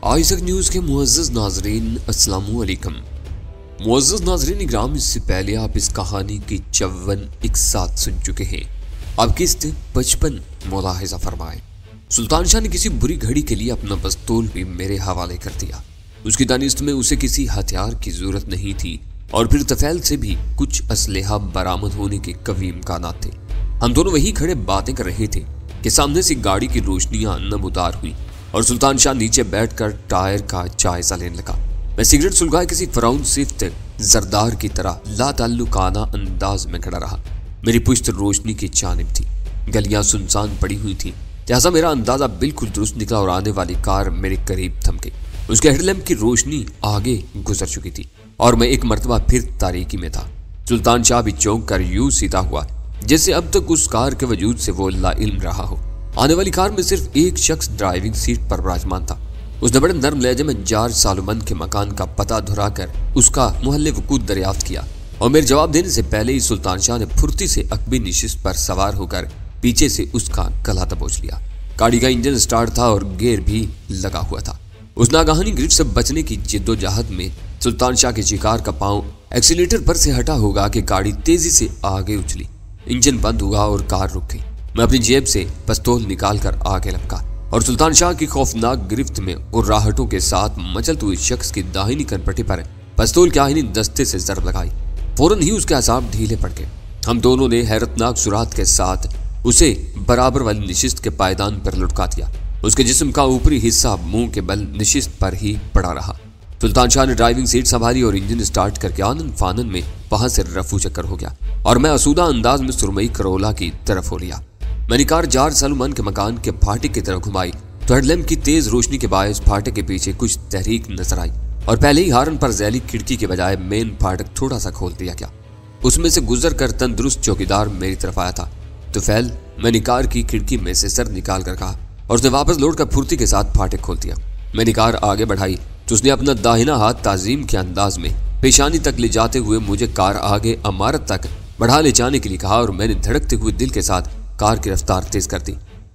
Isaac news के मुअज़्ज़ज़ नाज़रीन अस्सलामु अलैकुम। मुअज़्ज़ज़ नाज़रीन इकराम, इससे पहले आप इस कहानी की 54 एक साथ सुन चुके हैं। अब किस्त 55 मुलाहिज़ा फरमाएं। सुल्तान शाह ने किसी बुरी घड़ी के लिए अपना पिस्तौल भी मेरे हवाले कर दिया। उसकी दानिस्त में उसे किसी हथियार की जरूरत नहीं थी और फिर तफैल से भी कुछ असलहा बरामद होने के कवी इम्कानात थे। हम दोनों वहीं खड़े बातें कर रहे थे कि सामने से गाड़ी की रोशनियां नमूदार हुई और सुल्तान शाह नीचे बैठकर टायर का जायजा लेने लगा। मैं सिगरेट सुलगाए किसी फराउन सिफ्त जरदार की तरह लाताल्लुकाना अंदाज में खड़ा रहा। मेरी पुश्त रोशनी की जानिब थी, गलियां सुनसान पड़ी हुई थी, लिहाजा मेरा अंदाजा बिल्कुल दुरुस्त निकला और आने वाली कार मेरे करीब थम गई। उसके हेडलैम्प की रोशनी आगे गुजर चुकी थी और मैं एक मर्तबा फिर तारीकी में था। सुल्तान शाह भी चौंक कर यूं सीधा हुआ जैसे अब तक उस कार के वजूद से वो लाइल्म रहा हो। आने वाली कार में सिर्फ एक शख्स ड्राइविंग सीट पर विराजमान था। उसने बड़े नर्म लहजे में जार सालुमन के मकान का पता धुराकर उसका मुहल्ले वकूद दरियाफ्त किया और मेरे जवाब देने से पहले ही सुल्तान शाह ने फुर्ती से अकबी निशिस्त पर सवार होकर पीछे से उसका गला दबोच लिया। गाड़ी का इंजन स्टार्ट था और गियर भी लगा हुआ था। उस नागाहानी ग्रिड से बचने की जिद्दोजहद में सुल्तान शाह के शिकार का पांव एक्सीलेटर पर से हटा होगा कि गाड़ी तेजी से आगे उछली। इंजन बंद हुआ और कार रुक गई। मैं अपनी जेब से पिस्तौल निकालकर आगे लपका और सुल्तान शाह की खौफनाक गिरफ्त में गुर्राहटों के साथ मचलते हुए शख्स की दाहिनी कनपट्टी पर पिस्तौल के आहिनी दस्ते से जरब लगाई। फौरन ही उसके असाब ढीले पड़ गए। हम दोनों ने हैरतनाक सुरात के साथ उसे बराबर वाली निशिस्त के पायदान पर लुढ़का दिया। उसके जिस्म का ऊपरी हिस्सा मुंह के बल निशिस्त पर ही पड़ा रहा। सुल्तान शाह ने ड्राइविंग सीट संभाली और इंजन स्टार्ट करके आनन फानन में वहां से रफू चक्कर हो गया और मैं आसूदा अंदाज में सुरमई करोला की तरफ हो लिया। मैंने कार जार सालुमन के मकान के फाटक की तरफ घुमाई तो हेडलैम्प की तेज रोशनी के बायस फाटक के पीछे कुछ तहरीक नजर आई और पहले ही हारन पर जैली खिड़की के बजाय मेन फाटक थोड़ा सा खोल दिया गया। उसमें से गुजर कर तंदुरुस्त चौकीदार मेरी तरफ आया था। तो फैल मैंने कार की खिड़की में से सर निकाल कर कहा और उसने वापस लौटकर फुर्ती के साथ फाटक खोल दिया। मैंने कार आगे बढ़ाई तो उसने अपना दाहिना हाथ ताजीम के अंदाज में पेशानी तक ले जाते हुए मुझे कार आगे इमारत तक बढ़ा ले जाने के लिए कहा और मैंने धड़कते हुए दिल के साथ कार की रफ्तार तेज कर दी।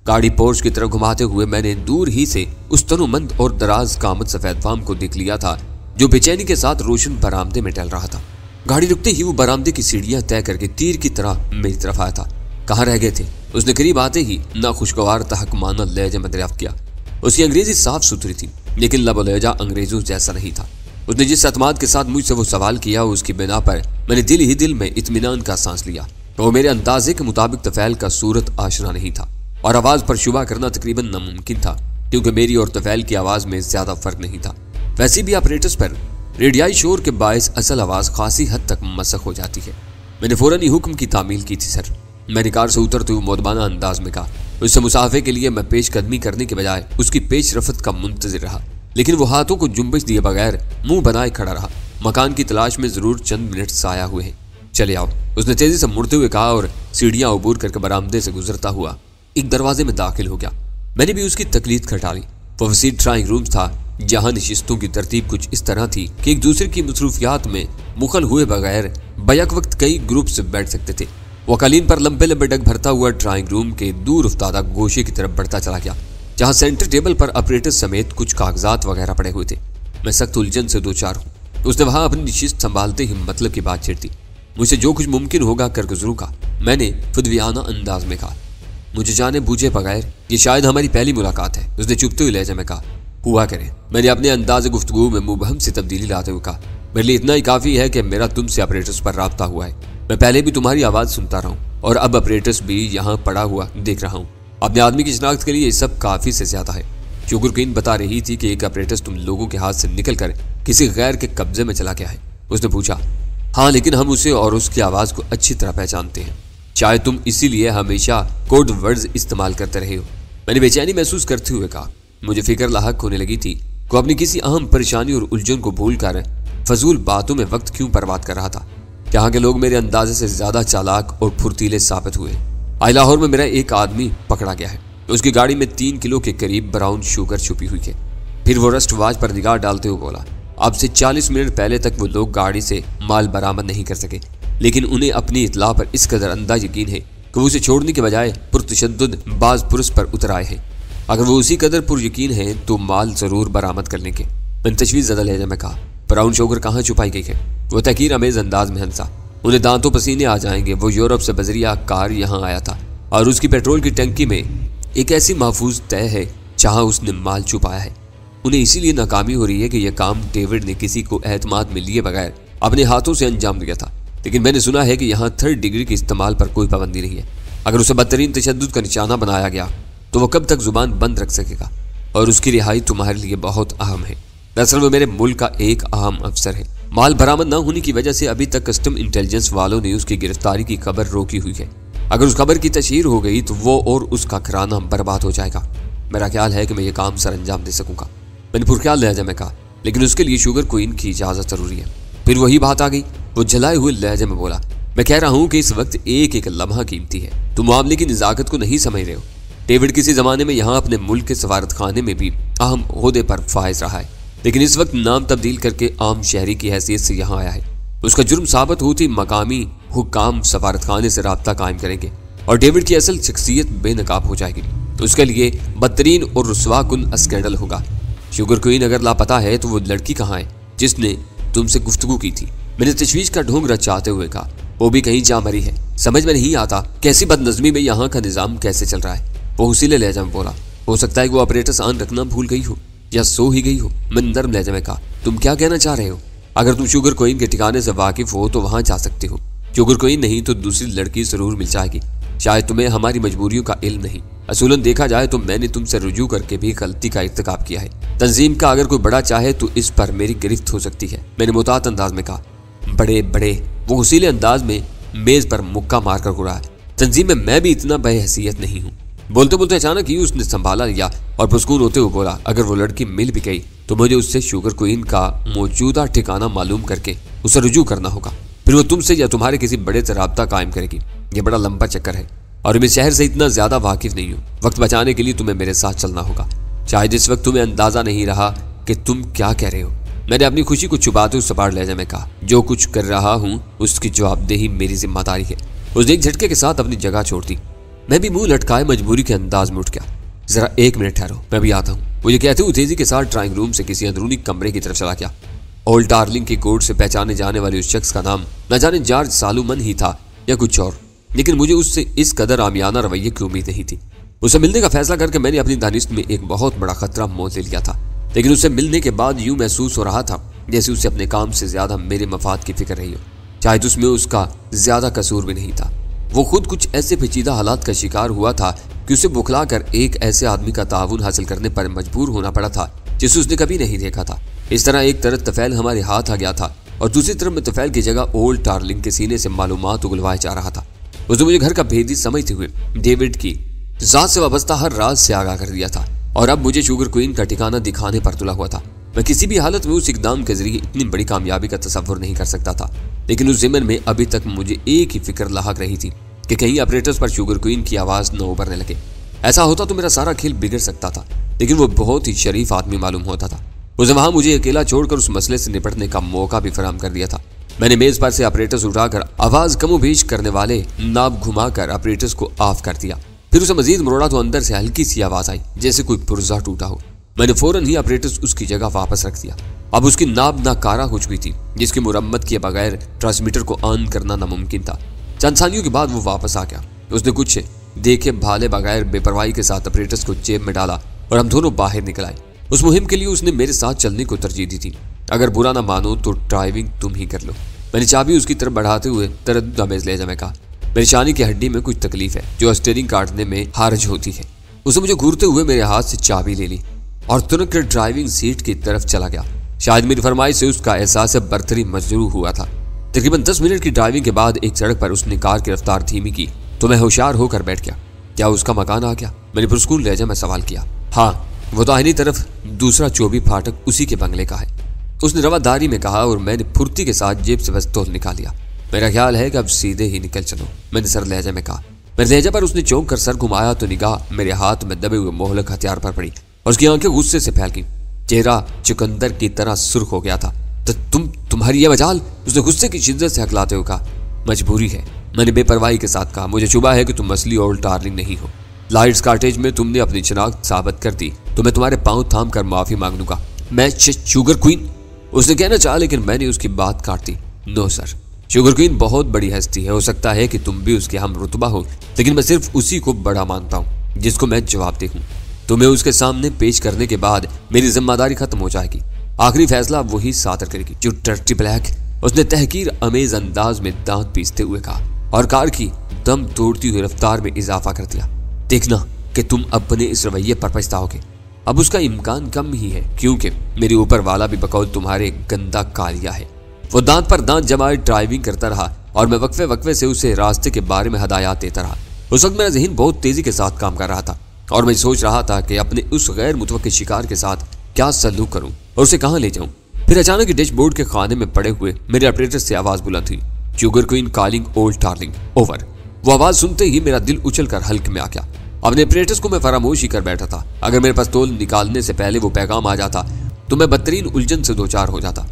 गाड़ी पोर्च की तरफ घुमाते हुए मैंने दूर ही से उस तनुमंद और दराज कामत सफेद फार्म को देख लिया था जो बेचैनी के साथ रोशन बरामदे में टहल रहा था। गाड़ी रुकते ही वो बरामदे की सीढ़ियां तय करके तीर की तरह मेरी तरफ आया था। कहाँ रह गए थे? उसने करीब आते ही नाखुशगवार तहकमाना लहजे में दरियाफ्त किया। उसकी अंग्रेजी साफ सुथरी थी लेकिन लब लहजा अंग्रेजों जैसा नहीं था। उसने जिस अतमाद के साथ मुझसे वो सवाल किया उसकी बिना पर मैंने दिल ही दिल में इत्मीनान का सांस लिया। तो वो मेरे अंदाजे के मुताबिक तफैल का सूरत आशना नहीं था और आवाज पर शुबा करना तकरीबन नामुमकिन था क्योंकि मेरी और तफैल की आवाज में ज्यादा फर्क नहीं था। वैसे भी ऑपरेटर्स पर रेडियाई शोर के बायस असल आवाज खासी हद तक मसक हो जाती है। मैंने फौरन ही हुक्म की तामील की थी सर। मैंने कार से उतरते हुए मोदबाना अंदाज में कहा। उससे मुसाफे के लिए मैं पेशकदमी करने के बजाय उसकी पेश रफत का मुंतजिर रहा लेकिन वो हाथों को जुम्बिश दिए बगैर मुंह बनाए खड़ा रहा। मकान की तलाश में जरूर चंद मिनट साया हुए हैं, चले आओ, उसने तेजी से मुड़ते हुए कहा और सीढ़ियां अबूर करके बरामदे से गुजरता हुआ एक दरवाजे में दाखिल हो गया। मैंने भी उसकी तकलीद खटा ली। वो वसीअ ड्राइंग रूम था जहां नशिस्तों की तरतीब कुछ इस तरह थी कि एक दूसरे की मसरूफियात में मुखल हुए बगैर बैक वक्त कई ग्रुप से बैठ सकते थे। वो कालीन पर लंबे लंबे डग भरता हुआ ड्राइंग रूम के दूर उफ्तादा गोशे की तरफ बढ़ता चला गया जहां सेंटर टेबल पर ऑपरेटर समेत कुछ कागजात वगैरह पड़े हुए थे। मैं सख्त उलझन से दो चार हूँ। उसने वहां अपनी नशिस्त संभालते ही मतलब की बात छेड़ दी। मुझे जो कुछ मुमकिन होगा कर गुजरूंगा, मैंने फुदवियाना अंदाज में कहा। मुझे जाने बूझे बगैर ये शायद हमारी पहली मुलाकात है, उसने चुपते हुए लहजे में कहा। हुआ करे, मैंने अपने अंदाज गुफ्तगू में मुबहम से तब्दीली लाते हुए कहा। मेरे लिए इतना ही काफी है कि मेरा तुमसे ऑपरेटर्स पर राब्ता हुआ है। मैं पहले भी तुम्हारी आवाज सुनता रहा हूँ और अब ऑपरेटर्स भी यहाँ पड़ा हुआ देख रहा हूँ। अपने आदमी की शिनाख्त के लिए ये सब काफी से ज्यादा है। शुगरकीन बता रही थी कि एक ऑपरेटर्स तुम लोगों के हाथ से निकलकर किसी गैर के कब्जे में चला गया है। उसने पूछा। हाँ, लेकिन हम उसे और उसकी आवाज को अच्छी तरह पहचानते हैं। शायद तुम इसीलिए हमेशा कोड वर्ड्स इस्तेमाल करते रहे हो, मैंने बेचैनी महसूस करते हुए कहा। मुझे फिक्र लाहक होने लगी थी को अपनी किसी अहम परेशानी और उलझन को भूल कर फजूल बातों में वक्त क्यों बर्बाद कर रहा था। यहाँ के लोग मेरे अंदाजे से ज्यादा चालाक और फुर्तीले साबित हुए। आज लाहौर में मेरा एक आदमी पकड़ा गया है। उसकी गाड़ी में 3 किलो के करीब ब्राउन शुगर छुपी हुई है। फिर वो रस्ट वाच पर निगाह डालते हुए बोला। अब से 40 मिनट पहले तक वो लोग गाड़ी से माल बरामद नहीं कर सके लेकिन उन्हें अपनी इतला पर इस कदर अंधा यकीन है कि वो उसे छोड़ने के बजाय पुरतशद्दुद बाज पुरुष पर उतर आए हैं। अगर वो उसी कदर पुरयकीन है तो माल जरूर बरामद कर लेंगे। मैंने तशवीश ज़दा लहजे में कहा, ब्राउन शुगर कहाँ छुपाई गई है? वो तहकीर अमेज अंदाज में हंसा। उन्हें दांतों पसीने आ जाएंगे। वो यूरोप से बजरिया कार यहाँ आया था और उसकी पेट्रोल की टंकी में एक ऐसी महफूज तय है जहाँ उसने माल छुपाया है। उन्हें इसीलिए नाकामी हो रही है कि यह काम डेविड ने किसी को एतमाद में लिए बगैर अपने हाथों से अंजाम दिया था। लेकिन मैंने सुना है कि यहाँ 3rd डिग्री के इस्तेमाल पर कोई पाबंदी नहीं है। अगर उसे बदतरीन तशद्दुद का निशाना बनाया गया तो वह कब तक जुबान बंद रख सकेगा? और उसकी रिहाई तुम्हारे लिए बहुत अहम है। दरअसल वो मेरे मुल्क का एक अहम अफसर है। माल बरामद न होने की वजह से अभी तक कस्टम इंटेलिजेंस वालों ने उसकी गिरफ्तारी की खबर रोकी हुई है। अगर उस खबर की तशहीर हो गई तो वो और उसका घराना बर्बाद हो जाएगा। मेरा ख्याल है कि मैं ये काम सर अंजाम दे सकूंगा। मैंने पुरख्याल लहजे में कहा, लेकिन उसके लिए शुगर क्वीन की इजाजत जरूरी है। फिर वही बात आ गई। वो जलाए हुए लहजे में बोला, मैं कह रहा हूँ कि इस वक्त एक एक लम्हा कीमती है। तुम मामले की निजाकत को नहीं समझ रहे हो। डेविड किसी जमाने में यहाँ अपने मुल्क के सफारत खाने में भी अहम ओहदे पर फाइज रहा है, लेकिन इस वक्त नाम तब्दील करके आम शहरी की हैसियत से यहाँ आया है। उसका जुर्म साबित होती मकामी हुक्काम सफारत खाने से राब्ता कायम करेंगे और डेविड की असल शख्सियत बेनकाब हो जाएगी। तो उसके लिए बदतरीन और रुस्वा कुन स्कैंडल होगा। शुगर क्वीन अगर लापता है तो वो लड़की कहाँ है जिसने तुमसे गुफ्तगू की थी? मैंने तशवीश का ढोंग रचाते हुए कहा, वो भी कहीं जा मरी है। समझ में नहीं आता कैसी बदनज़मी में यहाँ का निज़ाम कैसे चल रहा है। वो उसीले लहजा में बोला, हो सकता है कि वो ऑपरेटर्स आन रखना भूल गई हो या सो ही गई हो। मैंने नर्म लहजे में कहा, तुम क्या कहना चाह रहे हो? अगर तुम शुगर क्वीन के ठिकाने से वाकिफ हो तो वहाँ जा सकते हो। शुगर क्वीन नहीं तो दूसरी लड़की जरूर मिल जाएगी। शायद तुम्हें हमारी मजबूरियों का इल्म नहीं। असूलन देखा जाए तो मैंने तुमसे रुजू करके भी गलती का इर्तिकाब किया है। तंजीम का अगर कोई बड़ा चाहे तो इस पर मेरी गिरफ्त हो सकती है। मैंने मुतात अंदाज में कहा, बड़े बड़े? वो उसीले अंदाज में मेज पर मुक्का मारकर गुड़ाया। तंजीम में मैं भी इतना बेहैसियत नहीं हूँ। बोलते बोलते अचानक ही उसने संभाला लिया और पुरस्कून होते हुए बोला, अगर वो लड़की मिल भी गई तो मुझे उससे शुगर क्वीन का मौजूदा ठिकाना मालूम करके उसे रुजू करना होगा। फिर वो तुमसे या तुम्हारे किसी बड़े से राब्ता कायम करेगी। ये बड़ा लंबा चक्कर है और मैं शहर से इतना ज्यादा वाकिफ नहीं हूँ। वक्त बचाने के लिए तुम्हें मेरे साथ चलना होगा। शायद इस वक्त तुम्हें अंदाजा नहीं रहा कि तुम क्या कह रहे हो। मैंने अपनी खुशी को छुपाते हुए सपाट लहजे में कहा, जो कुछ कर रहा हूँ उसकी जवाबदेही मेरी जिम्मेदारी है। उसने एक झटके के साथ अपनी जगह छोड़ दी। मैं भी मुंह लटकाए मजबूरी के अंदाज में उठ गया। जरा 1 मिनट ठहरो, मैं भी आता हूँ। वो ये कहते हुए तेजी के साथ ड्राइंग रूम से किसी अंदरूनी कमरे की तरफ चला गया। ओल्ड डार्लिंग के कोड से पहचाने जाने वाले उस शख्स का नाम न जाने जॉर्ज सालोमन ही था या कुछ और, लेकिन मुझे उससे इस कदर आमियाना रवैये की उम्मीद नहीं थी। उससे मिलने का फैसला करके मैंने अपनी दानिश में एक बहुत बड़ा खतरा मोल ले लिया था। लेकिन उससे मिलने के बाद यूं महसूस हो रहा था जैसे उसे अपने काम से ज्यादा मेरे मफाद की फिक्र रही हो। शायद उसमें उसका ज्यादा कसूर भी नहीं था। वो खुद कुछ ऐसे पेचीदा हालात का शिकार हुआ था कि उसे बुखला कर एक ऐसे आदमी का ताउन हासिल करने पर मजबूर होना पड़ा था जिसे उसने कभी नहीं देखा था। इस तरह एक तरफ तफैल हमारे हाथ आ गया था और दूसरी तरफ में तफैल की जगह ओल्ड डार्लिंग के सीने से मालूमात उगलवाया जा रहा था। उसने मुझे घर का भेदी समझते हुए डेविड की जात से वाबस्ता हर राज से आगाह कर दिया था और अब मुझे शुगर क्वीन का ठिकाना दिखाने पर तुला हुआ था। मैं किसी भी हालत में उस इकदाम के जरिए इतनी बड़ी कामयाबी का तसव्वुर नहीं कर सकता था, लेकिन उस ज़िम्मन में अभी तक मुझे एक ही फिक्र लाहक रही थी कि कहीं ऑपरेटर्स पर शुगर क्वीन की आवाज़ न उभरने लगे। ऐसा होता तो मेरा सारा खेल बिगड़ सकता था, लेकिन वो बहुत ही शरीफ आदमी मालूम होता था। उसे वहां मुझे अकेला छोड़कर उस मसले से निपटने का मौका भी फराहम कर दिया था। मैंने मेज पर से ऑपरेटर्स उठाकर आवाज कमोबेश करने वाले नाब घुमाकर ऑपरेटर्स को ऑफ कर दिया। फिर उसे मजीद मरोड़ा तो अंदर से हल्की सी आवाज आई जैसे कोई पुर्जा टूटा हो। मैंने फौरन ही ऑपरेटर्स उसकी जगह वापस रख दिया। अब उसकी नाब नाकारा हो चुकी थी, जिसकी मुरम्मत किए बगैर ट्रांसमीटर को ऑन करना नामुमकिन था। चंद सानियों के बाद वो वापस आ गया। उसने कुछ देखे भाले बगैर बेपरवाही के साथ ऑपरेटर्स को जेब में डाला और हम दोनों बाहर निकल आए। उस मुहिम के लिए उसने मेरे साथ चलने को तरजीह दी थी। अगर बुरा ना मानो तो ड्राइविंग तुम ही कर लो। मैंने चाबी उसकी तरफ बढ़ाते हुए तरद्दुद आमेज़ लहजा में कहा, मेरी शानी की हड्डी में कुछ तकलीफ है जो स्टीयरिंग काटने में हारज होती है। उसने मुझे घूरते हुए मेरे हाथ से चाबी ले ली और तुरंत ड्राइविंग सीट की तरफ चला गया। शायद मेरी फरमाइश से उसका एहसास बरतरी मजरूह हुआ था। तकरीबन 10 मिनट की ड्राइविंग के बाद एक सड़क पर उसने कार की रफ्तार धीमी की तो मैं होशियार होकर बैठ गया। क्या उसका मकान आ गया? मैंने पुरस्कून लहजा में सवाल किया। हाँ, वो दाहिनी तरफ दूसरा 24 फाटक उसी के बंगले का है, उसने रवादारी में कहा और मैंने फुर्ती के साथ जेब से पिस्तौल निकाल लिया। मेरा ख्याल है कि अब सीधे ही निकल चलो, मैंने सर लहजा में कहा। मेरे लहजा पर उसने चौंक कर सर घुमाया तो निगाह मेरे हाथ में दबे हुए मोहलक हथियार पर पड़ी और उसकी आंखें गुस्से से फैल गईं। चेहरा चुकंदर की तरह सुर्ख हो गया था। तो तुम्हारी ये मजाल? उसने गुस्से की शिद्दत से हकलाते हुए कहा। मजबूरी है, मैंने बेपरवाही के साथ कहा। मुझे शुबा है कि तुम असली ओल्ड डार्लिंग नहीं हो। लाइट्स कॉटेज में तुमने अपनी शनाख्त साबित कर दी तो मैं तुम्हारे पांव थाम कर माफी मांग लूंगा। मैं शुगर क्वीन, उसने कहना चाहा लेकिन मैंने उसकी बात काट दी। नो सर, शुगर क्वीन बहुत बड़ी हस्ती है, हो सकता है कि तुम भी उसके हम रुतबा हो, लेकिन मैं सिर्फ उसी को बड़ा मानता हूँ जिसको मैं जवाबदेह हूँ। तुम्हें उसके सामने पेश करने के बाद मेरी जिम्मेदारी खत्म हो जाएगी। आखिरी फैसला वही सादर करेगी। जो डर्टी ब्लैक, उसने तहकीर अमेज अंदाज में दांत पीसते हुए कहा और कार की दम तोड़ती हुई रफ्तार में इजाफा कर दिया। देखना कि तुम अपने इस रवैये पर पछताओगे। अब उसका इम्कान कम ही है क्योंकि मेरे ऊपर वाला भी बकौल तुम्हारे गंदा कालिया है। वो दांत पर दांत जमाए ड्राइविंग करता रहा और मैं वक्फे वक्फे से उसे रास्ते के बारे में हदायत देता रहा। उस वक्त मेरा जहन बहुत तेजी के साथ काम कर रहा था और मैं सोच रहा था कि अपने उस गैर मुतवक्किल शिकार के साथ क्या सलूक करूं और उसे कहां ले जाऊं। फिर अचानक डैशबोर्ड के खाने में पड़े हुए मेरे ऑपरेटर से आवाज बुलंद हुई, sugar queen calling old darling, over. वो आवाज सुनते ही मेरा दिल उछल कर हल्क में आ गया। अपने ऑपरेटर्स को मैं फरामोशी कर बैठा था। अगर मेरे पिस्तौल निकालने से पहले वो पैगाम आ जाता तो मैं बदतरीन उलझन से दो चार हो जाता।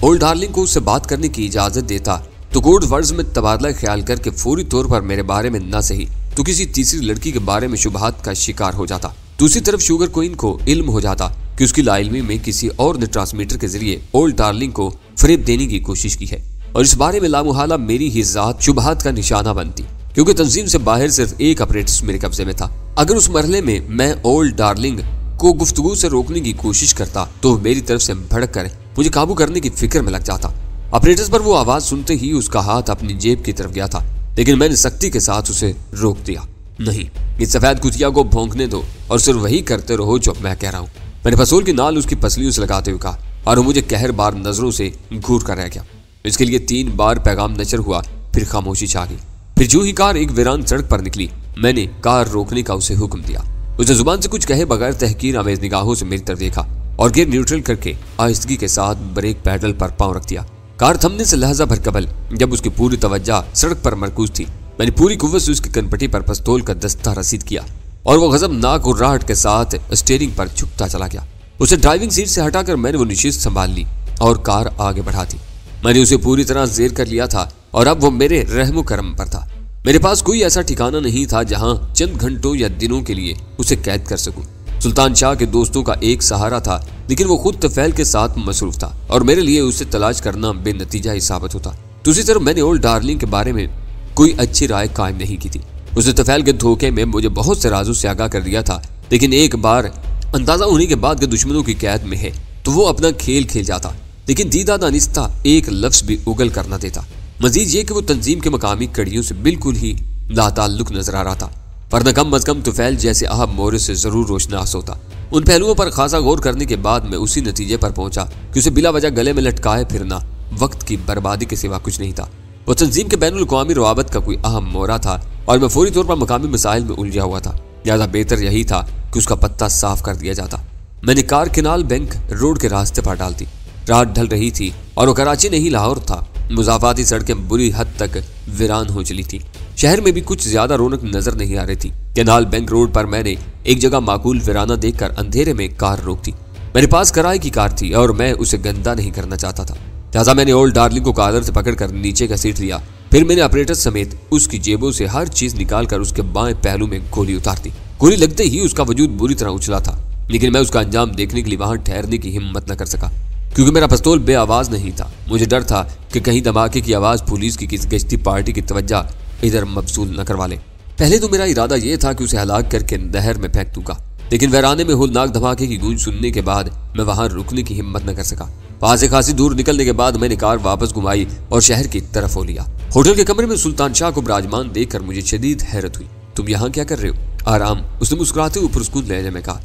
ओल्ड डार्लिंग को उससे बात करने की इजाजत देता तो कोड वर्ड्स में तबादला ख्याल करके फौरी तौर पर मेरे बारे में न सही तो किसी तीसरी लड़की के बारे में शुबहात का शिकार हो जाता। दूसरी तरफ शुगर क्वीन को इल्म हो जाता कि उसकी लाइल्मी में किसी और ने ट्रांसमीटर के जरिए ओल्ड डार्लिंग को फरेब देने की कोशिश की है और इस बारे में लामुहाला मेरी ही जात शुबहात का निशाना बनती क्योंकि तंजीम से बाहर सिर्फ एक ऑपरेटर मेरे कब्जे में था। अगर उस मरहले में मैं ओल्ड डार्लिंग को गुफ्तगू से रोकने की कोशिश करता तो मेरी तरफ से भड़क कर मुझे काबू करने की फिक्र में लग जाता। ऑपरेटर्स पर वो आवाज सुनते ही उसका हाथ अपनी जेब की तरफ गया था लेकिन मैंने सख्ती के साथ उसे रोक दिया। नहीं, इस सफेद कुतिया को भौंकने दो और सिर्फ वही करते रहो जो मैं कह रहा हूँ। मैंने फसूल की नाल उसकी पसलियों से लगाते हुए कहा और वो मुझे कहर बार नजरों से घूर कर रह गया। इसके लिए 3 बार पैगाम नचर हुआ, फिर खामोशी छा गई। फिर जो ही कार एक वीरान सड़क पर निकली मैंने कार रोकने का उसे हुक्म दिया। उसने जुबान से कुछ कहे बगैर तहकीर अमेज निगाहों से मेरी तरफ देखा और गियर न्यूट्रल करके आहिस्तगी के साथ ब्रेक पैडल पर पांव रख दिया। कार थमने से लहजा भर कबल जब उसकी पूरी तवज्जो सड़क पर मरकूज थी मैंने पूरी कुव्वत से उसकी कनपट्टी पर पिस्तौल का दस्ता रसीद किया और वो गजबनाक उर्राहट के साथ स्टीयरिंग पर झुकता चला गया। उसे ड्राइविंग सीट से हटाकर मैंने वो निशिस्त संभाल ली और कार आगे बढ़ा दी। मैंने उसे पूरी तरह जेर कर लिया था और अब वो मेरे रहमो करम पर था। मेरे पास कोई ऐसा ठिकाना नहीं था जहां चंद घंटों या दिनों के लिए उसे कैद कर सकूं। सुल्तान शाह के दोस्तों का एक सहारा था लेकिन वो खुद तफैल के साथ मसरूफ था और मेरे लिए उसे तलाश करना बेनतीजा ही साबित होता। दूसरी तरफ मैंने ओल्ड डार्लिंग के बारे में कोई अच्छी राय कायम नहीं की थी। उसने तफैल के धोखे में मुझे बहुत से राजों से आगाह कर दिया था लेकिन एक बार अंदाजा होने के बाद के दुश्मनों की कैद में है तो वो अपना खेल खेल जाता लेकिन दीदा दानिस्ता एक लफ्ज भी उगल कर न देता। मजीद ये कि वो तंजीम के मकामी कड़ियों से बिल्कुल ही लाताल्लुक नजर आ रहा था, वरना कम अज कम तुफैल जैसे अहब मोरे से जरूर रोशनास होता। उन पहलुओं पर खासा गौर करने के बाद मैं उसी नतीजे पर पहुंचा कि उसे बिला वजह गले में लटकाए फिरना वक्त की बर्बादी के सिवा कुछ नहीं था। वो तंजीम के बैनुल अक़वामी रवाबत का कोई अहम मोरा था और मैं फौरी तौर पर मकामी मसाइल में उलझा हुआ था। ज्यादा बेहतर यही था कि उसका पत्ता साफ कर दिया जाता। मैंने कार किनाल बैंक रोड के रास्ते पर डाल दी। रात ढल रही थी और वो कराची नहीं लाहौर था। मुसाफाती सड़कें बुरी हद तक वीरान हो चली थी। शहर में भी कुछ ज्यादा रौनक नजर नहीं आ रही थी। कैनाल बैंक रोड पर मैंने एक जगह माकूल वीराना देखकर अंधेरे में कार रोक दी। मेरे पास किराए की कार थी और मैं उसे गंदा नहीं करना चाहता था, लिहाजा मैंने ओल्ड डार्लिंग को कॉलर से पकड़कर नीचे का सीट लिया। फिर मैंने ऑपरेटर समेत उसकी जेबों से हर चीज निकालकर उसके बाएं पहलू में गोली उतार दी। गोली लगते ही उसका वजूद बुरी तरह उछला था लेकिन मैं उसका अंजाम देखने के लिए वहां ठहरने की हिम्मत न कर सका क्योंकि मेरा पिस्तौल बे आवाज नहीं था। मुझे डर था कि कहीं धमाके की आवाज पुलिस की किसी गश्ती पार्टी की तवज्जो इधर मबसूल न करवा ले। पहले तो मेरा इरादा यह था कि उसे हलाक करके नहर में फेंक दूंगा लेकिन वीराने में होलनाक धमाके की गूंज सुनने के बाद मैं वहां रुकने की हिम्मत न कर सका। वहां से खासी दूर निकलने के बाद मैंने कार वापस घुमाई और शहर की तरफ हो लिया। होटल के कमरे में सुल्तान शाह को विराजमान देखकर मुझे शदीद हैरत हुई। तुम यहाँ क्या कर रहे हो? आराम, उसने मुस्कुराते हुए पुरस्कून लहजे में कहा।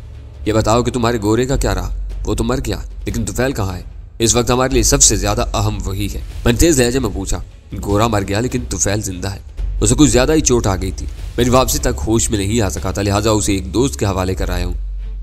यह बताओ कि तुम्हारे गोरे का क्या रहा? वो तो मर गया लेकिन तुफैल कहाँ है? इस वक्त हमारे लिए सबसे ज्यादा अहम वही है। मैंने तेज लहजे में पूछा। गोरा मर गया लेकिन तुफैल जिंदा है। उसे कुछ ज्यादा ही चोट आ गई थी। मेरी वापसी तक होश में नहीं आ सका था, लिहाजा उसे एक दोस्त के हवाले कर आया हूँ।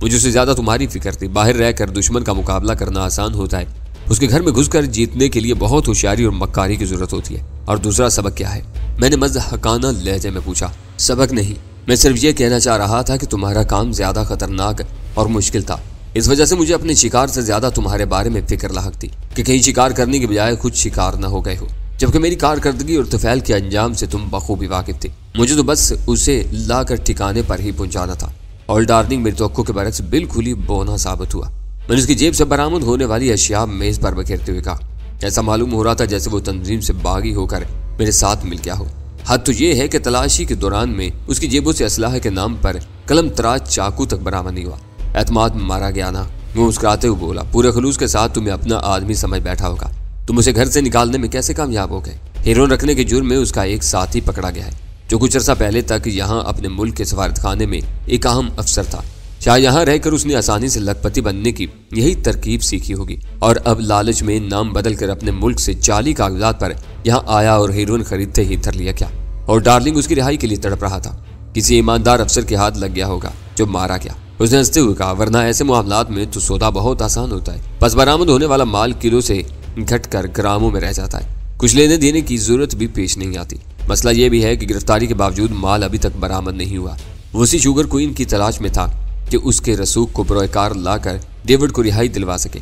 मुझे उससे ज्यादा तुम्हारी फिक्र थी। बाहर रहकर दुश्मन का मुकाबला करना आसान होता है, उसके घर में घुसकर जीतने के लिए बहुत होशियारी और मक्कारी की जरूरत होती है। और दूसरा सबक क्या है? मैंने मज़हकाना लहजे में पूछा। सबक नहीं, मैं सिर्फ ये कहना चाह रहा था कि तुम्हारा काम ज्यादा खतरनाक और मुश्किल था। इस वजह से मुझे अपने शिकार से ज्यादा तुम्हारे बारे में फिक्र लाहक थी कि कहीं शिकार करने के बजाय खुद शिकार न हो गए हो। जबकि मेरी कारकर्दगी और तुफैल के अंजाम से तुम बखूबी वाकिफ थे। मुझे तो बस उसे लाकर ठिकाने पर ही पहुंचाना था। और डार्लिंग मेरी तवक्को के बरक्स बिल्कुल ही बोना साबित हुआ। मैंने उसकी जेब से बरामद होने वाली अशिया मेज पर बखेरते हुए कहा, ऐसा मालूम हो रहा था जैसे वो तंजीम से बागी होकर मेरे साथ मिल गया हो। हद तो ये है कि तलाशी के दौरान में उसकी जेबों से असलाह के नाम पर कलम तराज चाकू तक बरामद नहीं हुआ। एतमाद मारा गया ना। वो मुस्कुराते हुए बोला, पूरे खलूस के साथ तुम्हें अपना आदमी समझ बैठा होगा। तुम उसे घर से निकालने में कैसे कामयाब हो गए? हेरोइन रखने के जुर्म में उसका एक साथी पकड़ा गया है, जो कुछ अर्सा पहले तक यहाँ अपने मुल्क के सफारतखाने में एक अहम अफसर था। शायद यहाँ रहकर उसने आसानी से लखपति बनने की यही तरकीब सीखी होगी और अब लालच में नाम बदल कर अपने मुल्क से जाली कागजात पर यहाँ आया और हेरोइन खरीदते ही धर लिया क्या। और डार्लिंग उसकी रिहाई के लिए तड़प रहा था। किसी ईमानदार अफसर के हाथ लग गया होगा जो मारा गया। उसने हंसते हुए कहा, वरना ऐसे मामलात में तो सौदा बहुत आसान होता है। बस बरामद होने वाला माल किलो से घटकर ग्रामों में रह जाता है। कुछ लेने देने की जरूरत भी पेश नहीं आती। मसला यह भी है कि गिरफ्तारी के बावजूद माल अभी तक बरामद नहीं हुआ। वो उसी शुगर क्वीन की तलाश में था कि उसके रसूख को बरोकार लाकर डेविड को रिहाई दिलवा सके।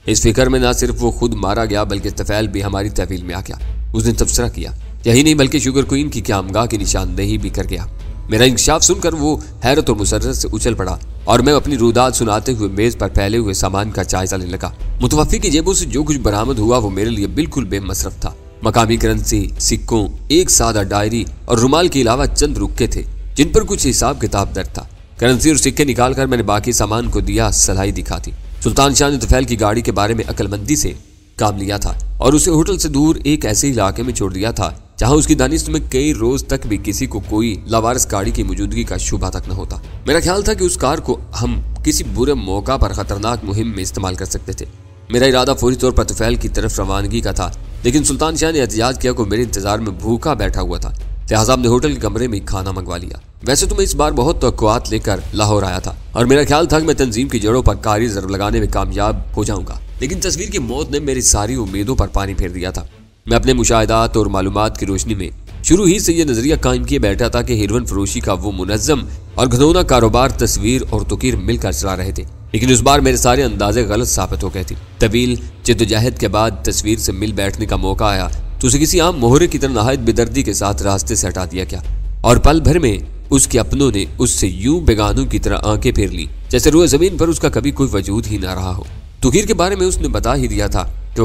इस फिक्र में न सिर्फ वो खुद मारा गया बल्कि तफैल भी हमारी तहवील में आ गया। उसने तबसरा किया, यही नहीं बल्कि शुगर क्वीन की क़यामगाह की निशानदेही भी कर गया। मेरा इंकशाफ सुनकर वो हैरत और मुसर्रत से उछल पड़ा और मैं अपनी रुदात सुनाते हुए मेज पर फैले हुए सामान का जायजा लेने लगा। मुतवफ़ी की जेबों से जो कुछ बरामद हुआ वो मेरे लिए बिल्कुल बेमसरफ था। मकामी करेंसी, सिक्कों, एक सादा डायरी और रुमाल के अलावा चंद रुक्के थे जिन पर कुछ हिसाब किताब दर्ज था। करेंसी और सिक्के निकालकर मैंने बाकी सामान को दिया सलाई दिखा दी। सुल्तान शाह ने तुफैल की गाड़ी के बारे में अक्लमंदी से काम लिया था और उसे होटल से दूर एक ऐसे इलाके में छोड़ दिया था जहां उसकी दानिश में कई रोज तक भी किसी को कोई लावारिस गाड़ी की मौजूदगी का शुबा तक न होता। मेरा ख्याल था कि उस कार को हम किसी बुरे मौका पर खतरनाक मुहिम में इस्तेमाल कर सकते थे। मेरा इरादा फौरी तौर पर तुफैल की तरफ रवानगी का था, लेकिन सुल्तान शाह ने एहतियात किया को मेरे इंतजार में भूखा बैठा हुआ था। लिहाजा हमने होटल के कमरे में खाना मंगवा लिया। वैसे तो मैं इस बार बहुत तवक्कुआत लेकर लाहौर आया था और मेरा ख्याल था कि मैं तंजीम की जड़ों पर कारी ज़रब लगाने में कामयाब हो जाऊंगा, लेकिन तस्वीर की मौत ने मेरी सारी उम्मीदों पर पानी फेर दिया था। मैं अपने मुशाहिदात और मालूमात की रोशनी में शुरू ही से यह नजरिया कायम किए बैठा था कि हेरोइन फरोशी का वो मुनज्जम और घनौना कारोबार तस्वीर और तुकीर मिलकर चला रहे थे, लेकिन इस बार मेरे सारे अंदाजे गलत साबित हो गए थे। तवील जद्दोजहद के बाद तस्वीर से मिल बैठने का मौका आया तो उसे किसी आम मोहरे की तरह नहायत बेदर्दी के साथ रास्ते से हटा दिया गया और पल भर में उसके अपनों ने उससे यूं बेगानों की तरह आंखें फेर ली जैसे रोए जमीन पर उसका कभी कोई वजूद ही ना रहा हो। तुकीर के बारे में उसने बता ही दिया था कि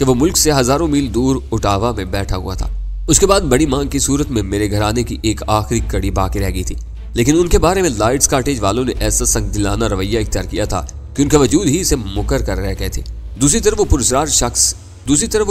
वो मुल्क से हजारों मील दूर उटावा में बैठा हुआ था। उसके बाद बड़ी मांग की सूरत में मेरे घराने की एक आखिरी कड़ी बाकी रह गई थी, लेकिन उनके बारे में लाइट्स कॉटेज वालों ने ऐसा संगदिलाना रवैया इख्तियार किया था कि उनका वजूद ही से मुकर कर रह गए थे। दूसरी तरफ वो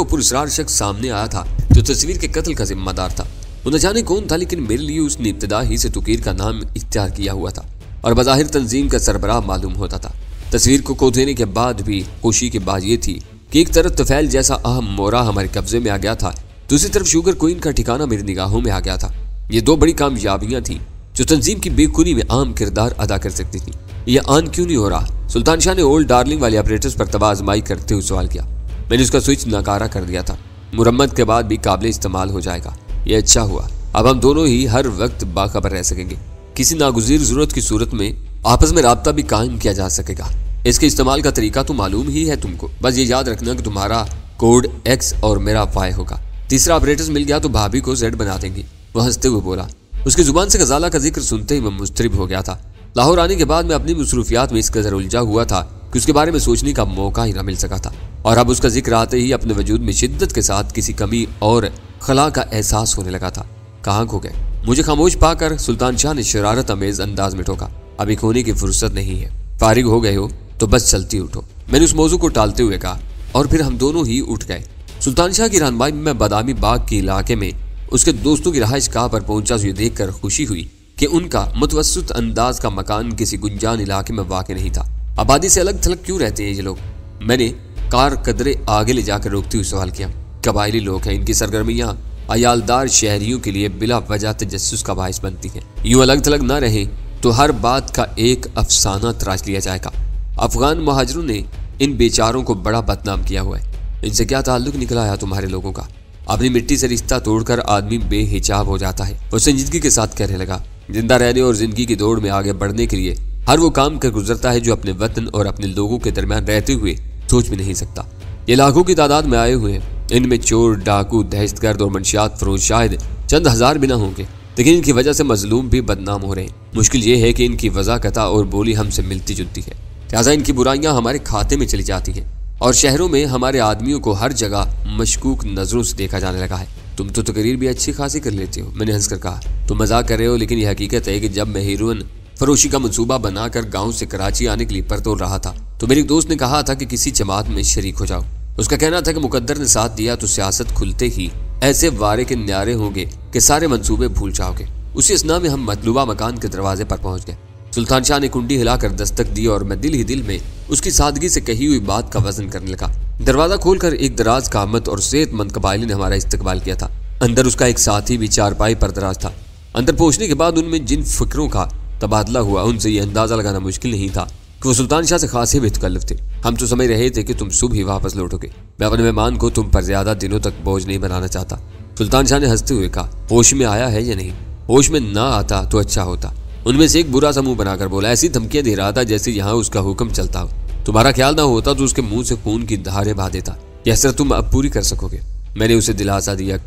पुरस्कार शख्स सामने आया था जो तस्वीर के कत्ल का जिम्मेदार था। वो न जाने कौन था, लेकिन मेरे लिए उसने इब्तिदा ही से तुकीर का नाम इख्तियार किया हुआ था और बज़ाहिर तंजीम का सरबराह मालूम होता था। तस्वीर को खो देने के बाद भी खुशी की बात यह थी कि एक तरफ तुफैल जैसा अहम मोरा हमारे कब्जे में आ गया था, दूसरी तरफ शुगर क्वीन का ठिकाना मेरी निगाहों में आ गया था। ये दो बड़ी कामयाबियां थी जो तंजीम की बेखुदी में आम किरदार अदा कर सकती थी। यह आन क्यों नहीं हो रहा? सुल्तान शाह ने ओल्ड डार्लिंग वाले ऑपरेटर्स पर तवा आजमाई करते हुए सवाल किया। मैंने उसका स्विच नकारा कर दिया था। मुरम्मत के बाद भी काबिल इस्तेमाल हो जाएगा। यह अच्छा हुआ, अब हम दोनों ही हर वक्त बाखबर रह सकेंगे। किसी नागुज़ीर जरूरत की सूरत में आपस में राब्ता भी कायम किया जा सकेगा। इसके इस्तेमाल का तरीका तो मालूम ही है तुमको। बस ये याद रखना कि तुम्हारा कोड X और मेरा Y होगा। तीसरा ऑपरेटर्स मिल गया तो भाभी को Z बना देंगे। वह हंसते हुए बोला। उसकी जुबान से गजाला का जिक्र सुनते ही मैं मुस्तरिब हो गया था। लाहौर आने के बाद मैं अपनी मसरूफियात में इस कदर उलझा हुआ था कि उसके बारे में सोचने का मौका ही न मिल सका था, और अब उसका जिक्र आते ही अपने वजूद में शिद्दत के साथ किसी कमी और खला का एहसास होने लगा था। कहाँ खो गए? मुझे खामोश पाकर सुल्तान शाह ने शरारत अमेज अंदाज में टोका। अभी खोने की फुर्सत नहीं है। फारिग हो गए हो तो बस चलती उठो। मैंने उस मौजू को टालते हुए कहा और फिर हम दोनों ही उठ गए। सुल्तान शाह की रहनुमाई में बादामी बाग के इलाके में उसके दोस्तों की रहाइश गाह पर पहुंचा तो ये देखकर खुशी हुई कि उनका मुतवस्सित अंदाज का मकान किसी गुंजान इलाके में वाक़ नहीं था। आबादी से अलग थलग क्यों रहते हैं ये लोग? मैंने कार कदरे आगे ले जाकर रोकते हुए सवाल किया। कबायली लोग हैं, इनकी सरगर्मियाँ अयालदार शहरियों के लिए बिला वजह तजस्सुस का बाइस बनती हैं। यूँ अलग थलग ना रहे तो हर बात का एक अफसाना तराश लिया जाएगा। अफगान महाजरों ने इन बेचारों को बड़ा बदनाम किया हुआ है। इनसे क्या ताल्लुक निकला है तुम्हारे लोगों का? अपनी मिट्टी से रिश्ता तोड़कर आदमी बेहिजाब हो जाता है। वो संजीदगी के साथ कहने लगा, जिंदा रहने और जिंदगी की दौड़ में आगे बढ़ने के लिए हर वो काम कर गुजरता है जो अपने वतन और अपने लोगों के दरमियान रहते हुए सोच भी नहीं सकता। ये लाखों की तादाद में आए हुए हैं इनमें चोर, डाकू, दहशतगर्द और मंशियात फरोश शायद चंद हजार बिना होंगे, लेकिन इनकी वजह से मजलूम भी बदनाम हो रहे हैं। मुश्किल ये है कि इनकी वज़ाकता और बोली हमसे मिलती जुलती है, लिहाजा इनकी बुराइयां हमारे खाते में चली जाती हैं और शहरों में हमारे आदमियों को हर जगह मशकूक नजरों से देखा जाने लगा है। तुम तो तकरीर भी अच्छी खासी कर लेते हो, मैंने हंसकर कहा। तुम मजाक कर रहे हो, लेकिन यह हकीकत है कि जब मैं हीरोइन फरोशी का मंसूबा बनाकर गाँव से कराची आने के लिए परतोड़ रहा था तो मेरे दोस्त ने कहा था कि किसी जमात में शरीक हो जाओ। उसका कहना था कि मुकद्दर ने साथ दिया तो सियासत खुलते ही ऐसे वारे के न्यारे होंगे कि सारे मंसूबे भूल जाओगे। उसी असना में हम मतलूबा मकान के दरवाजे पर पहुंच गए। सुल्तान शाह ने कुंडी हिलाकर दस्तक दी और मैं दिल ही दिल में उसकी सादगी से कही हुई बात का वजन करने लगा। दरवाजा खोलकर एक दराज कामत और सेहतमंद कबायली ने हमारा इस्तकबाल किया था। अंदर उसका एक साथी भी चारपाई पर दराज था। अंदर पहुंचने के बाद उनमें जिन फिक्रों का तबादला हुआ उनसे ये अंदाजा लगाना मुश्किल नहीं था कि वो सुल्तान शाह से खासे बेतकल्लुफ थे। हम तो समझ रहे थे कि तुम सुबह ही वापस लौटोगे। मैं अपने मेहमान को तुम पर ज्यादा दिनों तक बोझ नहीं बनाना चाहता। सुल्तान शाह ने हंसते हुए कहा, होश में आया है या नहीं? होश में ना आता तो अच्छा होता। उनमें से एक बुरा सा मुंह बनाकर बोला, ऐसी धमकियां दे रहा था जैसे यहाँ उसका हुक्म चलता हो। तुम्हारा ख्याल ना होता तो उसके मुंह से खून की धारें बहा देता। यह असरत तुम अब पूरी कर सकोगे। मैंने उसे दिलासा दिया।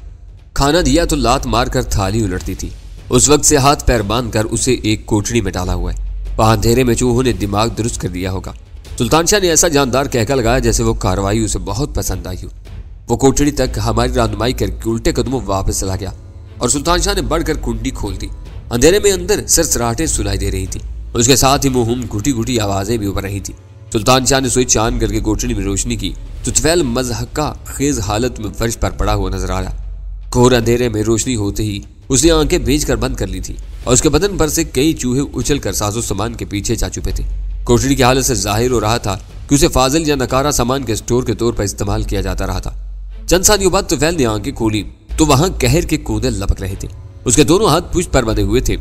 खाना दिया तो लात मारकर थाली उलटती थी। उस वक्त से हाथ पैर बांधकर उसे एक कोठड़ी में डाला हुआ है। वहां अंधेरे में चूहों ने दिमाग दुरुस्त कर दिया होगा। सुल्तान शाह ने ऐसा जानदार कहका लगाया जैसे वो कार्रवाई उसे बहुत पसंद आई हो। वो कोठड़ी तक हमारी रहनुमाई करके उल्टे कदमों वापस चला गया और सुल्तान शाह ने बढ़कर कुंडी खोल दी। अंधेरे में अंदर सरसराहटें सुनाई दे रही थी। उसके साथ ही मुहुम घुटी घुटी आवाजें भी उभर रही थी। सुल्तान शाह ने स्विच ऑन करके कोठड़ी में रोशनी की तो तुफैल मजहका खेज हालत में फर्श पर पड़ा हुआ नजर आया। घोर अंधेरे में रोशनी होते ही उसने आंखें भेज कर बंद कर ली थी और उसके बदन पर से कई चूहे उछल कर साजो सामान के पीछे जा चुके थे। कोठड़ी की हालत से जाहिर हो रहा था कि उसे फाजिल या नकारा सामान के स्टोर के तौर पर इस्तेमाल किया जाता रहा था। चंद सानियों बाद तुफैल ने आंखें खोली तो वहां कहर के कूदे लपक रहे थे। उसके दोनों हाथ पुष्ट पर बंधे हुए थे।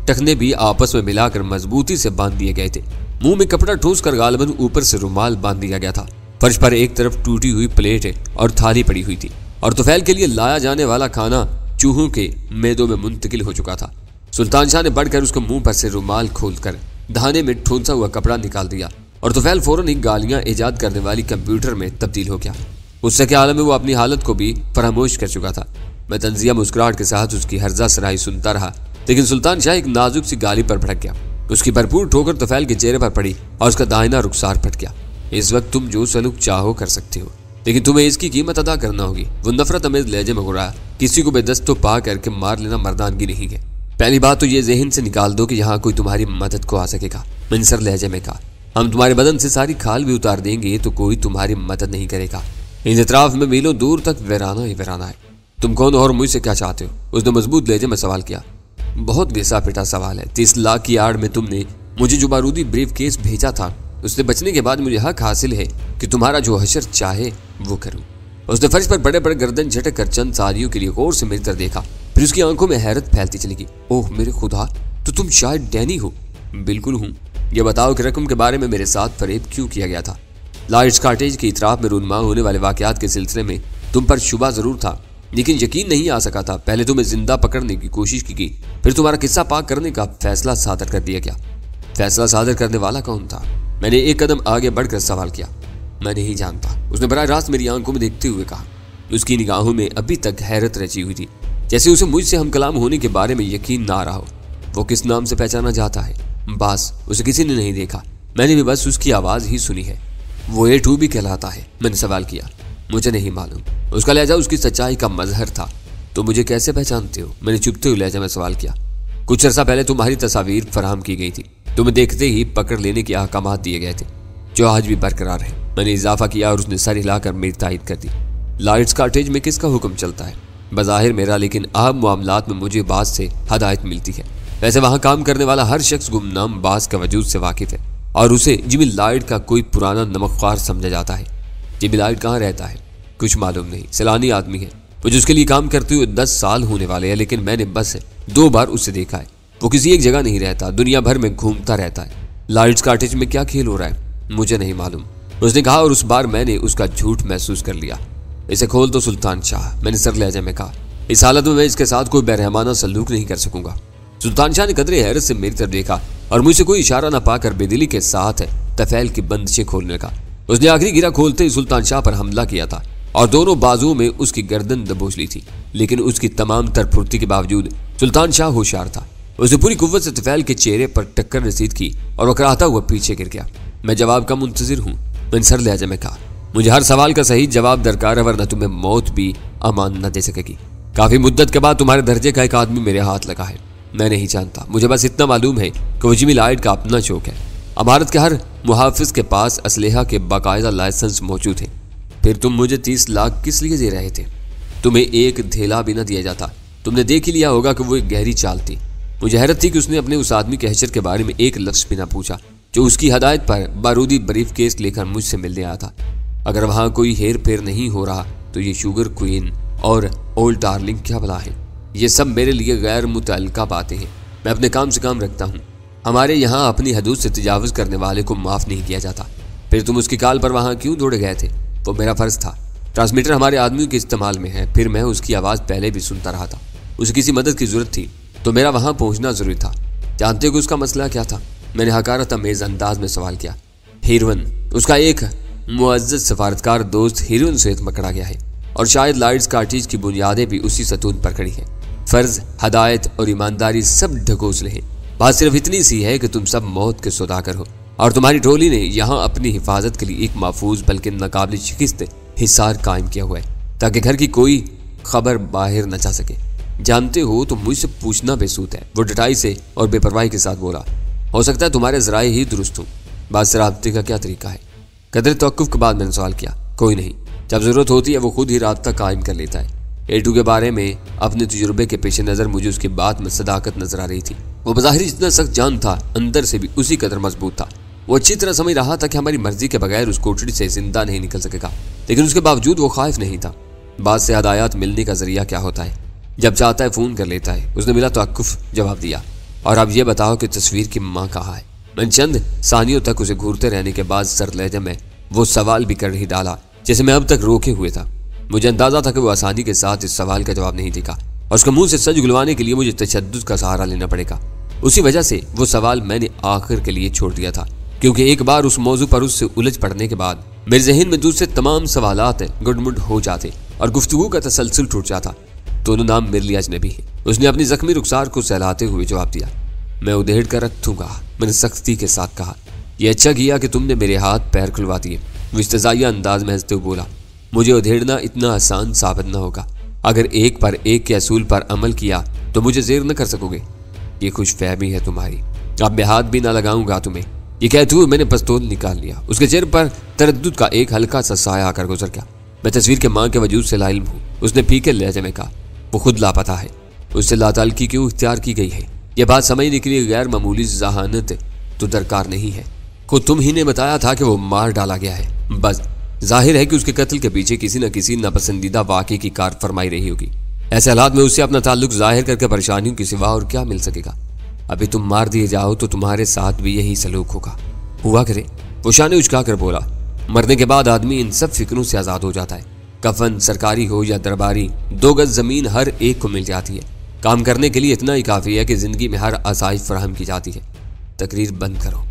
टखने भी आपस में मिलाकर मजबूती से बांध दिए गए थे। मुंह में कपड़ा ठोस कर गालबन ऊपर से रुमाल बांध दिया गया था। फर्श पर एक तरफ टूटी हुई प्लेट और थाली पड़ी हुई थी और तुफैल के लिए लाया जाने वाला खाना चूहों के मैदों में मुंतकिल हो चुका था। सुल्तान शाह ने बढ़कर उसके मुंह पर से रुमाल खोलकर धाने में ठोंसा हुआ कपड़ा निकाल दिया और तुफैल फौरन ही गालियां ईजाद करने वाली कंप्यूटर में तब्दील हो गया। उससे के आलम में वो अपनी हालत को भी फरामोश कर चुका था। मैं तंजिया मुस्कुराहट के साथ उसकी हर्जा सराही सुनता रहा, लेकिन सुल्तान शाह एक नाजुक सी गाली पर भड़क गया। उसकी भरपूर ठोकर तुफैल के चेहरे पर पड़ी और उसका दाहिना रुखसार फट गया। इस वक्त तुम जो सलूक चाहो कर सकते हो, लेकिन तुम्हें इसकी कीमत अदा करना होगी। वो नफरत अमेज लहजे में गुड़ाया, किसी को बेदस्तो पा करके मार लेना मर्दानगी नहीं है। पहली बात तो ये जहन से निकाल दो कि यहाँ कोई तुम्हारी मदद को आ सकेगा। मिनसर लहजे में कहा, हम तुम्हारे बदन से सारी खाल भी उतार देंगे तो कोई तुम्हारी मदद नहीं करेगा। इन इतराफ में मीलों दूर तक वीराना ही वीराना है। तुम कौन और मुझसे क्या चाहते हो? उसने मजबूत लहजे में सवाल किया। बहुत घिसा पिटा सवाल है। 30 लाख की आड़ में तुमने मुझे जो बारूदी ब्रीफ केस भेजा था उससे बचने के बाद मुझे हक हासिल है कि तुम्हारा जो हशर चाहे वो करूं। उसने फर्श पर बड़े बड़े गर्दन झटक कर चंद सारियों के लिए गौर से मेरी तरफ देखा, फिर उसकी आंखों में हैरत फैलती चली गई। ओह मेरे खुदा, तो तुम शायद डैनी हो? बिल्कुल हूँ। यह बताओ कि रकम के बारे में मेरे साथ फरेब क्यों किया गया था? लाइट्स कॉटेज की इतराफ में रूनमा होने वाले वाकयात के सिलसिले में तुम पर शुबा जरूर था, लेकिन यकीन नहीं आ सका था। पहले तुम्हें जिंदा पकड़ने की कोशिश की गई, फिर तुम्हारा किस्सा पाक करने का फैसला सादर कर दिया गया। फैसला सादर करने वाला कौन था? मैंने एक कदम आगे बढ़कर सवाल किया। मैं नहीं जानता, उसने बराह रास्त मेरी आंखों में देखते हुए कहा। उसकी निगाहों में अभी तक हैरत रची हुई थी, जैसे उसे मुझसे हम कलाम होने के बारे में यकीन ना रहा हो। वो किस नाम से पहचाना जाता है? बास। उसे किसी ने नहीं देखा, मैंने भी बस उसकी आवाज ही सुनी है। वो A2 भी कहलाता है? मैंने सवाल किया। मुझे नहीं मालूम। उसका लहजा उसकी सच्चाई का मजहर था। तो मुझे कैसे पहचानते हो? मैंने चुपते हुए लहजा में सवाल किया। कुछ अर्सा पहले तुम्हारी तस्वीर फराहम की गई थी, तुम्हें देखते ही पकड़ लेने के अहकामात दिए गए थे जो आज भी बरकरार है। मैंने इजाफा किया और उसने सर हिलाकर मेरी तायद कर दी। लाइट्स कॉटेज में किसका हुक्म चलता है? बज़ाहिर मेरा, लेकिन अहम मामलात में मुझे बास से हदायत मिलती है। वैसे वहां काम करने वाला हर शख्स गुमनाम बास के वजूद से वाकिफ है और उसे जिमी लाइट का कोई पुराना नमकख्वार समझा जाता है। जिमी लाइट कहाँ रहता है? कुछ मालूम नहीं, सैलानी आदमी है। मुझे उसके लिए काम करते हुए 10 साल होने वाले हैं, लेकिन मैंने बस 2 बार उसे देखा है। वो किसी एक जगह नहीं रहता, दुनिया भर में घूमता रहता है। लाइट्स कॉटेज में क्या खेल हो रहा है? मुझे नहीं मालूम, उसने कहा, और उस बार मैंने उसका झूठ महसूस कर लिया। इसे खोल दो सुल्तान शाह, मैंने सर लहजे में कहा। इस हालत में मैं इसके साथ कोई बेरहमाना सलूक नहीं कर सकूंगा। सुल्तान शाह ने कदरे हैरत से मेरी तरफ देखा और मुझसे कोई इशारा न पाकर बेदिली के साथ तफैल की बंदिशें खोलने लगा। उसने आखिरी गिरा खोलते ही सुल्तान शाह पर हमला किया था। और दोनों बाजुओं में उसकी गर्दन दबोच ली थी। लेकिन उसकी तमाम तरफुर्ती के बावजूद सुल्तान शाह होशियार था। उसने पूरी कुव्वत से तुफैल के चेहरे पर टक्कर रसीद की और वो कराहता हुआ पीछे गिर गया। मैं जवाब का मुंतजिर हूँ, मैंने सर लहजे में कहा। मुझे हर सवाल का सही जवाब दरकार है, वरना तुम्हें मौत भी अमान न दे सकेगी। काफी मुद्दत के बाद तुम्हारे दर्जे का एक आदमी मेरे हाथ लगा है। मैं नहीं जानता, मुझे बस इतना मालूम है कि वो जिमी लाइट का अपना शौक है। अमारत के हर मुहाफिज के पास असलहा के बाकायदा लाइसेंस मौजूद है। फिर तुम मुझे 30 लाख किस लिए दे रहे थे? तुम्हें एक धेला भी न दिया जाता। तुमने देख ही लिया होगा कि वो एक गहरी चाल थी। मुझे हैरत थी कि उसने अपने उस आदमी के हशर के बारे में एक लफ्ज़ भी ना पूछा जो उसकी हदायत पर बारूदी ब्रीफ केस लेकर मुझसे मिलने आया था। अगर वहाँ कोई हेर फेर नहीं हो रहा तो ये शुगर क्वीन और ओल्ड डार्लिंग क्या भला है? ये सब मेरे लिए गैर मुतअल्लिका बातें हैं। मैं अपने काम से काम रखता हूँ। हमारे यहाँ अपनी हदूद से तजावुज़ करने वाले को माफ़ नहीं किया जाता। फिर तुम उसकी काल पर वहाँ क्यों दौड़े गए थे? वो मेरा फ़र्ज़ था। ट्रांसमीटर हमारे आदमियों के इस्तेमाल में है। फिर मैं उसकी आवाज़ पहले भी सुनता रहा था। उसे किसी मदद की ज़रूरत थी तो मेरा वहाँ पहुँचना ज़रूरी था। जानते हो कि उसका मसला क्या था? मैंने हकारत अमेज़ अंदाज में सवाल किया। हीरोइन, उसका एक मुअज़्ज़ज़ सफारतकार दोस्त हीरोइन से पकड़ा गया है और शायद लाइट्स कार्टिज की बुनियादें भी उसी सतून पर खड़ी हैं। फ़र्ज़, हदायत और ईमानदारी सब ढकोसले हैं। बात सिर्फ इतनी सी है कि तुम सब मौत के सौदागर हो और तुम्हारी टोली ने यहाँ अपनी हिफाजत के लिए एक महफूज बल्कि नाकाबिल शिकस्त हिसार कायम किया हुआ है ताकि घर की कोई खबर बाहर न जा सके। जानते हो तो मुझसे पूछना बेसूद है। वो डटाई से और बेपरवाही के साथ बोला। हो सकता है तुम्हारे ज़राए ही दुरुस्त हों। बात से राब्ते का क्या तरीका है? कदर तवक्कुफ़ के बाद मैंने सवाल किया। कोई नहीं, जब ज़रूरत होती है वो खुद ही राब्ता कायम कर लेता है। एटू के बारे में अपने तजुर्बे के पेश नज़र मुझे उसकी बात में सदाकत नजर आ रही थी। वो बज़ाहिर जितना सख्त जान था, अंदर से भी उसी कदर मजबूत था। वो अच्छी तरह समझ रहा था कि हमारी मर्जी के बगैर उस कोठरी से जिंदा नहीं निकल सकेगा, लेकिन उसके बावजूद वो खाइफ नहीं था। बात से हदायत मिलने का जरिया क्या होता है? जब चाहता है फ़ोन कर लेता है। उसने बिला तवक्कुफ़ जवाब दिया। और अब ये बताओ कि तस्वीर की माँ कहाँ है? मैंने चंद सानियों तक उसे घूरते रहने के बाद सर लहजे में वो सवाल भी कर ही डाला जैसे मैं अब तक रोके हुए था। मुझे अंदाजा था कि वो आसानी के साथ इस सवाल का जवाब नहीं देगा और उसके मुंह से सच गुलवाने के लिए मुझे तशद्दुद का सहारा लेना पड़ेगा। उसी वजह से वो सवाल मैंने आखिर के लिए छोड़ दिया था, क्योंकि एक बार उस मौजू पर उससे उलझ पड़ने के बाद मेरे जहन में दूसरे तमाम सवालात गुडमुड हो जाते और गुफ्तगू का तसलसल टूट जाता। दोनों नाम मेरे लिए अजनबी हैं। उसने अपनी जख्मी रुखसार को सहलाते हुए जवाब दिया। मैं उधेड़ कर रख दूंगा, मैंने सख्ती के साथ कहा। यह अच्छा किया कि तुमने मेरे हाथ पैर खुलवा दिए। वो इस्तेज़ाइया अंदाज में हंसते हुए बोला। मुझे उधेड़ना इतना आसान साबित न होगा। अगर एक पर एक के असूल पर अमल किया तो मुझे ज़ेर न कर सकोगे। ये खुशफहमी है तुम्हारी। अब मैं हाथ भी ना लगाऊंगा तुम्हें। ये कहते हुए मैंने पिस्तौल निकाल लिया। उसके चेहरे पर तरद्दुद का एक हल्का सा साया आकर गुजर गया। मैं तस्वीर के माँ के वजूद से लाइल्म हूँ, उसने फीके लहजे में कहा। वो खुद लापता है, उससे लाताल्की क्यों इख्तियार की गई है? यह बात समझने के लिए गैर मामूली जहानत तो दरकार नहीं है। खुद तुम ही ने बताया था कि वो मार डाला गया है। बस जाहिर है कि उसके कत्ल के पीछे किसी न किसी नापसंदीदा वाक़े की कार फरमाई रही होगी। ऐसे हालात में उससे अपना ताल्लुक जाहिर करके परेशानियों के सिवा और क्या मिल सकेगा? अभी तुम मार दिए जाओ तो तुम्हारे साथ भी यही सलूक होगा। हुआ करे। वो शाने उचका कर बोला। मरने के बाद आदमी इन सब फिक्रों से आज़ाद हो जाता है। कफन सरकारी हो या दरबारी, 2 गज ज़मीन हर एक को मिल जाती है। काम करने के लिए इतना ही काफ़ी है कि ज़िंदगी में हर आसाइश फराहम की जाती है। तकरीर बंद करो।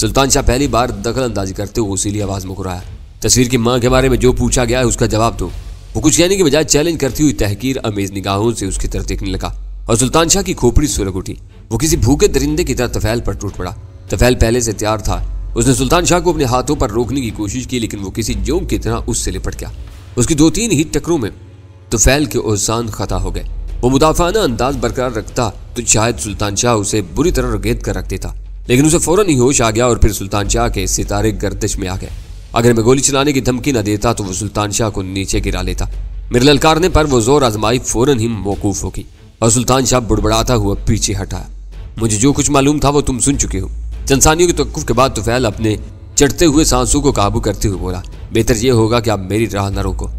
सुल्तान शाह पहली बार दखल अंदाजी करते हुए उसीलिए आवाज़ मुकराया। तस्वीर की माँ के बारे में जो पूछा गया है उसका जवाब दो। वो कुछ कहने के बजाय चैलेंज करती हुई तहकीर अमेज निगाहों से उसकी तरफ देखने लगा और सुल्तान शाह की खोपड़ी सुलग उठी। वो किसी भूखे दरिंदे की तरह तफैल पर टूट पड़ा। तफैल पहले से तैयार था। उसने सुल्तान शाह को अपने हाथों पर रोकने की कोशिश की, लेकिन वो किसी जोंक की तरह उससे लिपट गया। उसकी 2-3 ही टक्करों में तफैल के औसान खता हो गए। वो मुदाफाना अंदाज बरकरार रखता तो शायद सुल्तान शाह उसे बुरी तरह रगेद कर रख देता, लेकिन उसे फौरन ही होश आ गया और फिर सुल्तान शाह के सितारे गर्दिश में आ गए। अगर मैं गोली चलाने की धमकी न देता तो वो सुल्तान शाह को नीचे गिरा लेता। मेरे ललकारने पर वो जोर आजमाई फौरन ही मौकूफ होगी और सुल्तान शाह बुड़बड़ाता हुआ पीछे हटा। मुझे जो कुछ मालूम था वो तुम सुन चुके हो। चंद सानियों के तवक्कुफ के बाद तुफैल अपने चढ़ते हुए सांसों को काबू करते हुए बोला। बेहतर ये होगा कि आप मेरी राह न रोको।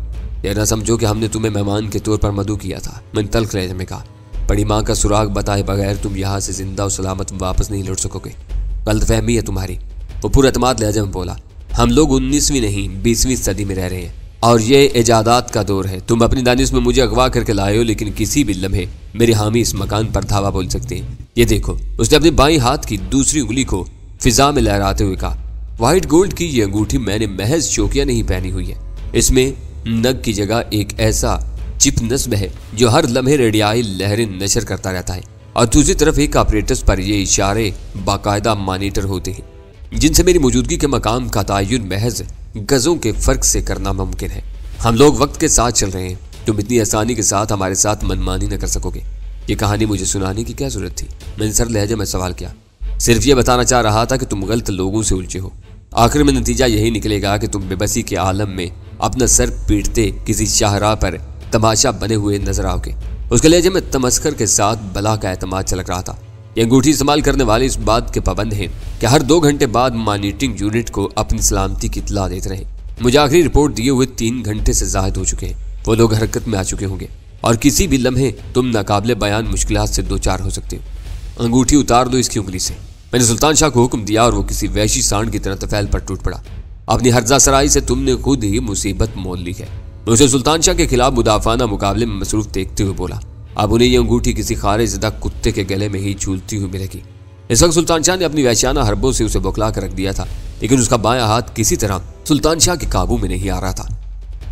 यह ना समझो कि हमने तुम्हें मेहमान के तौर पर मदू किया था। मैंने तल्ख लहजे में कहा। बड़ी माँ का सुराग बताए बगैर तुम यहाँ से जिंदा और सलामत वापस नहीं लौट सकोगे। गलतफहमी है तुम्हारी। वो पूरे एतमाद लहजे में बोला। हम लोग 19वीं नहीं 20वीं सदी में रह रहे हैं और ये इजादात का दौर है। तुम अपनी दानिश में मुझे अगवा करके लाए हो, लेकिन किसी भी लम्हे मेरे हामी इस मकान पर धावा बोल सकते हैं। ये देखो। उसने अपने बाईं हाथ की दूसरी उंगली को फिजा में लहराते हुए कहा। व्हाइट गोल्ड की ये अंगूठी मैंने महज शौकिया नहीं पहनी हुई है। इसमें नग की जगह एक ऐसा चिप नस्ब है जो हर लम्हे रेडियाई लहरें नशर करता रहता है, और दूसरी तरफ एक ऑपरेटर्स पर ये इशारे बाकायदा मॉनिटर होते हैं जिनसे मेरी मौजूदगी के मकाम का तयन महज गजों के फर्क से करना मुमकिन है। हम लोग वक्त के साथ चल रहे हैं, तुम इतनी आसानी के साथ हमारे साथ मनमानी न कर सकोगे। ये कहानी मुझे सुनाने की क्या जरूरत थी? मैंने सर लहजे में सवाल किया। सिर्फ ये बताना चाह रहा था कि तुम गलत लोगों से उलझे हो। आखिर में नतीजा यही निकलेगा कि तुम बेबसी के आलम में अपना सर पीटते किसी शाहराह पर तमाशा बने हुए नजर आओगे। उसके लहजे में तमस्कर के साथ बला का एतमाद चलक रहा था। ये अंगूठी इस्तेमाल करने वाले इस बात के पाबंद हैं कि हर 2 घंटे बाद मॉनिटरिंग यूनिट को अपनी सलामती की इत्तला देते रहे। मुझे आखिरी रिपोर्ट दिए हुए 3 घंटे से जायद हो चुके हैं। वो लोग हरकत में आ चुके होंगे और किसी भी लम्हे तुम नाकाबिले बयान मुश्किलात से 2-4 हो सकते हो। अंगूठी उतार दो इसकी उंगली से। मैंने सुल्तान शाह को हुक्म दिया और वो किसी वैशी सांड की तरह तफैल पर टूट पड़ा। अपनी हर्जा सराई से तुमने खुद ही मुसीबत मोल ली है। उसे सुल्तान शाह के खिलाफ मुदाफाना मुकाबले में मसरूफ देखते हुए बोला, अब उन्हें यह अंगूठी किसी खारिजदा कुत्ते के गले में ही झूलती हुई मिलेगी। इस वक्त सुल्तान शाह ने अपनी वैश्याना हरबों से उसे बौखला कर रख दिया था, लेकिन उसका बायां हाथ किसी तरह सुल्तान शाह के काबू में नहीं आ रहा था।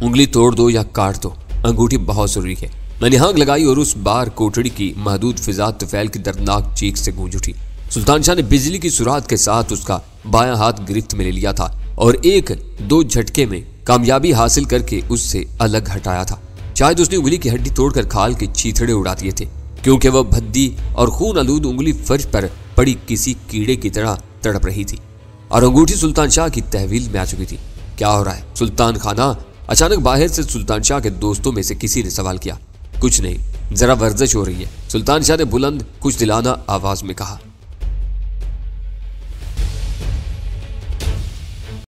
उंगली तोड़ दो या काट दो, अंगूठी बहुत जरूरी है। मैंने हाँक लगाई और उस बार कोठड़ी की महदूद फिजा तुफैल की दर्दनाक चीख से गूंज उठी। सुल्तान शाह ने बिजली की सुरात के साथ उसका बायां हाथ गिरफ्त में ले लिया था और 1-2 झटके में कामयाबी हासिल करके उससे अलग हटाया था। शायद उसने उंगली की हड्डी तोड़कर खाल के चीथड़े उड़ा दिए थे, क्योंकि वह भद्दी और खून आलूद उंगली फर्श पर पड़ी किसी कीड़े की तरह तड़प रही थी और अंगूठी सुल्तान शाह की तहवील में आ चुकी थी। क्या हो रहा है सुल्तान खाना? अचानक बाहर से सुल्तान शाह के दोस्तों में से किसी ने सवाल किया। कुछ नहीं, जरा वर्जिश हो रही है, सुल्तान शाह ने बुलंद कुछ दिलाना आवाज में कहा।